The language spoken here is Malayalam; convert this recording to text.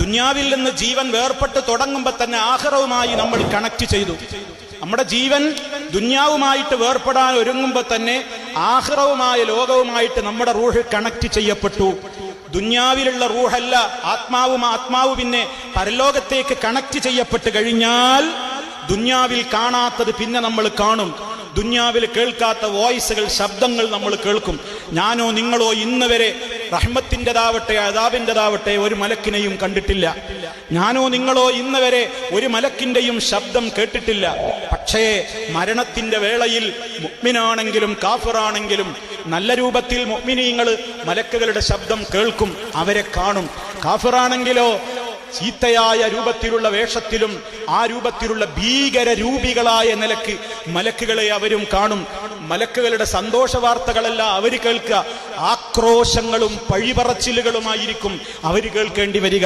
ദുനിയാവിൽ നിന്ന് ജീവൻ വേർപെട്ട് തുടങ്ങുമ്പോൾ തന്നെ ആഖിറവുമായി നമ്മൾ കണക്ട് ചെയ്തു. നമ്മുടെ ജീവൻ ദുനിയാവുമായിട്ട് വേർപെടാൻ ഒരുങ്ങുമ്പോൾ തന്നെ ആഖിറവുമായ ലോകവുമായിട്ട് നമ്മുടെ റൂഹ് കണക്ട് ചെയ്യപ്പെട്ടു. ദുനിയാവിലുള്ള റൂഹല്ല ആത്മാവ് പിന്നെ പരലോകത്തേക്ക് കണക്ട് ചെയ്യപ്പെട്ട് കഴിഞ്ഞാൽ ദുനിയാവിൽ കാണാത്തത് പിന്നെ നമ്മൾ കാണും. ദുനിയാവിൽ കേൾക്കാത്ത വോയിസുകൾ, ശബ്ദങ്ങൾ നമ്മൾ കേൾക്കും. ഞാനോ നിങ്ങളോ ഇന്ന് വരെ റഹ്മത്തിൻ്റെതാവട്ടെ അദാബിൻ്റെതാവട്ടെ ഒരു മലക്കിനെയും കണ്ടിട്ടില്ല. ഞാനോ നിങ്ങളോ ഇന്ന് വരെ ഒരു മലക്കിന്റെയും ശബ്ദം കേട്ടിട്ടില്ല. പക്ഷേ മരണത്തിന്റെ വേളയിൽ മുഅ്മിനാണെങ്കിലും കാഫിറാണെങ്കിലും നല്ല രൂപത്തിൽ മുഅ്മിനീങ്ങൾ മലക്കുകളുടെ ശബ്ദം കേൾക്കും, അവരെ കാണും. കാഫിറാണെങ്കിലോ ചീത്തയായ രൂപത്തിലുള്ള വേഷത്തിലും ആ രൂപത്തിലുള്ള ഭീകര രൂപികളായ നിലക്ക് മലക്കുകളെ അവരും കാണും. മലക്കുകളുടെ സന്തോഷ വാർത്തകളല്ല അവർ കേൾക്കുക, ആക്രോശങ്ങളും പഴിപറച്ചിലുകളുമായിരിക്കും അവർ കേൾക്കേണ്ടി വരിക.